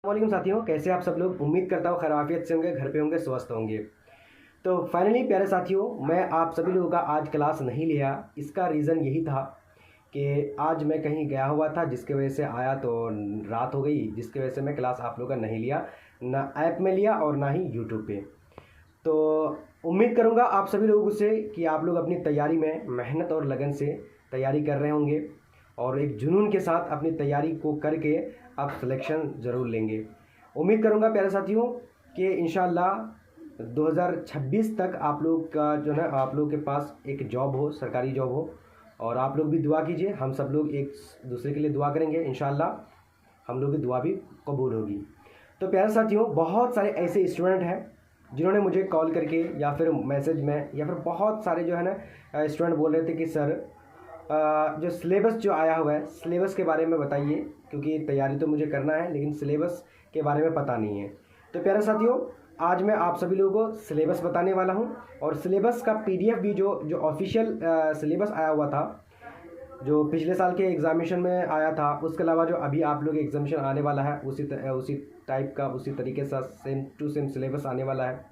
वालेकुम साथियों, कैसे आप सब लोग। उम्मीद करता हूँ खैरियत से होंगे, घर पे होंगे, स्वस्थ होंगे। तो फाइनली प्यारे साथियों, मैं आप सभी लोगों का आज क्लास नहीं लिया। इसका रीज़न यही था कि आज मैं कहीं गया हुआ था, जिसकी वजह से आया तो रात हो गई, जिसकी वजह से मैं क्लास आप लोगों का नहीं लिया, ना ऐप में लिया और ना ही यूट्यूब पे। तो उम्मीद करूँगा आप सभी लोगों से कि आप लोग अपनी तैयारी में मेहनत और लगन से तैयारी कर रहे होंगे और एक जुनून के साथ अपनी तैयारी को करके आप सिलेक्शन ज़रूर लेंगे। उम्मीद करूँगा प्यारे साथियों कि इंशाल्लाह 2026 तक आप लोग का जो है आप लोग के पास एक जॉब हो, सरकारी जॉब हो। और आप लोग भी दुआ कीजिए, हम सब लोग एक दूसरे के लिए दुआ करेंगे, इंशाल्लाह हम लोग की दुआ भी कबूल होगी। तो प्यारे साथियों, बहुत सारे ऐसे स्टूडेंट हैं जिन्होंने मुझे कॉल करके या फिर मैसेज में या फिर बहुत सारे जो है ना स्टूडेंट बोल रहे थे कि सर जो सिलेबस जो आया हुआ है, सिलेबस के बारे में बताइए, क्योंकि तैयारी तो मुझे करना है लेकिन सिलेबस के बारे में पता नहीं है। तो प्यारे साथियों, आज मैं आप सभी लोगों को सिलेबस बताने वाला हूं और सिलेबस का पीडीएफ भी जो ऑफिशियल सिलेबस आया हुआ था, जो पिछले साल के एग्जामिनेशन में आया था, उसके अलावा जो अभी आप लोग एग्जामिनेशन आने वाला है उसी टाइप का, उसी तरीके से सेम टू सेम सिलेबस आने वाला है।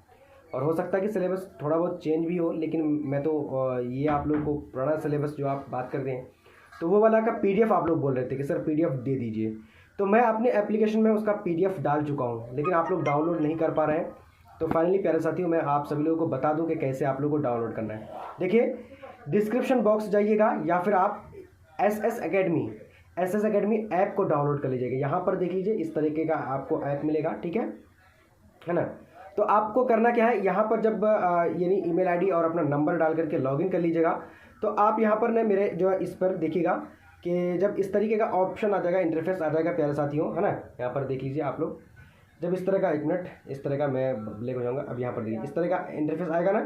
और हो सकता है कि सिलेबस थोड़ा बहुत चेंज भी हो, लेकिन मैं तो ये आप लोग को पुराना सिलेबस जो आप बात कर रहे हैं तो वो वाला का पीडीएफ आप लोग बोल रहे थे कि सर पीडीएफ दे दीजिए। तो मैं अपने एप्लीकेशन में उसका पीडीएफ डाल चुका हूँ, लेकिन आप लोग डाउनलोड नहीं कर पा रहे हैं। तो फाइनली प्यारे साथियों, मैं आप सभी लोगों को बता दूं कि कैसे आप लोगों को डाउनलोड करना है। देखिए, डिस्क्रिप्शन बॉक्स जाइएगा या फिर आप एस एस अकेडमी ऐप को डाउनलोड कर लीजिएगा। यहाँ पर देख लीजिए, इस तरीके का आपको ऐप मिलेगा, ठीक है ना। तो आपको करना क्या है, यहाँ पर जब यानी ईमेल आईडी और अपना नंबर डाल करके लॉगिन कर लीजिएगा, तो आप यहाँ पर ना मेरे जो है इस पर देखिएगा कि जब इस तरीके का ऑप्शन आ जाएगा, इंटरफेस आ जाएगा प्यारे साथियों, है ना। यहाँ पर देख लीजिए आप लोग, जब इस तरह का, एक मिनट, इस तरह का मैं ब्लैक हो जाऊँगा। अब यहाँ पर देखिए इस तरह का इंटरफेस आएगा ना,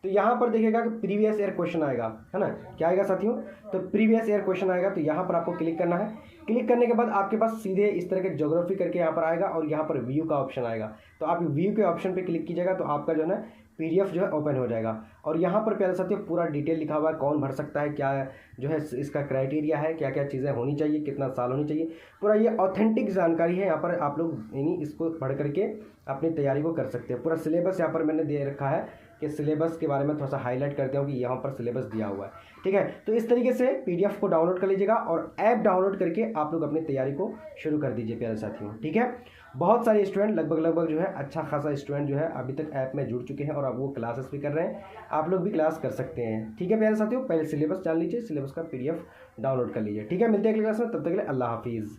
तो यहाँ पर देखिएगा कि प्रीवियस ईयर क्वेश्चन आएगा, है ना। क्या आएगा साथियों, तो प्रीवियस ईयर क्वेश्चन आएगा। तो यहाँ पर आपको क्लिक करना है। क्लिक करने के बाद आपके पास सीधे इस तरह के ज्योग्राफी करके यहाँ पर आएगा और यहाँ पर व्यू का ऑप्शन आएगा। तो आप व्यू के ऑप्शन पे क्लिक कीजिएगा तो आपका जो है ना पीडीएफ जो है ओपन हो जाएगा। और यहाँ पर प्यारे साथियों पूरा डिटेल लिखा हुआ है, कौन भर सकता है, क्या जो है इसका क्राइटेरिया है, क्या क्या चीज़ें होनी चाहिए, कितना साल होनी चाहिए, पूरा ये ऑथेंटिक जानकारी है। यहाँ पर आप लोग यानी इसको पढ़ करके अपनी तैयारी को कर सकते हैं। पूरा सिलेबस यहाँ पर मैंने दे रखा है कि सिलेबस के बारे में थोड़ा सा हाईलाइट करते हो कि यहाँ पर सिलेबस दिया हुआ है, ठीक है। तो इस तरीके से पीडीएफ को डाउनलोड कर लीजिएगा और ऐप डाउनलोड करके आप लोग अपनी तैयारी को शुरू कर दीजिए प्यारे साथियों, ठीक है। बहुत सारे स्टूडेंट लगभग जो है अच्छा खासा स्टूडेंट जो है अभी तक ऐप में जुड़ चुके हैं और अब वो क्लासेस भी कर रहे हैं। आप लोग भी क्लास कर सकते हैं, ठीक है प्यारे साथियों। पहले सिलेबस जान लीजिए, सिलेबस का पीडीएफ डाउनलोड कर लीजिए, ठीक है। मिलते हैं अगली क्लास में, तब तक के लिए अल्लाह हाफिज़।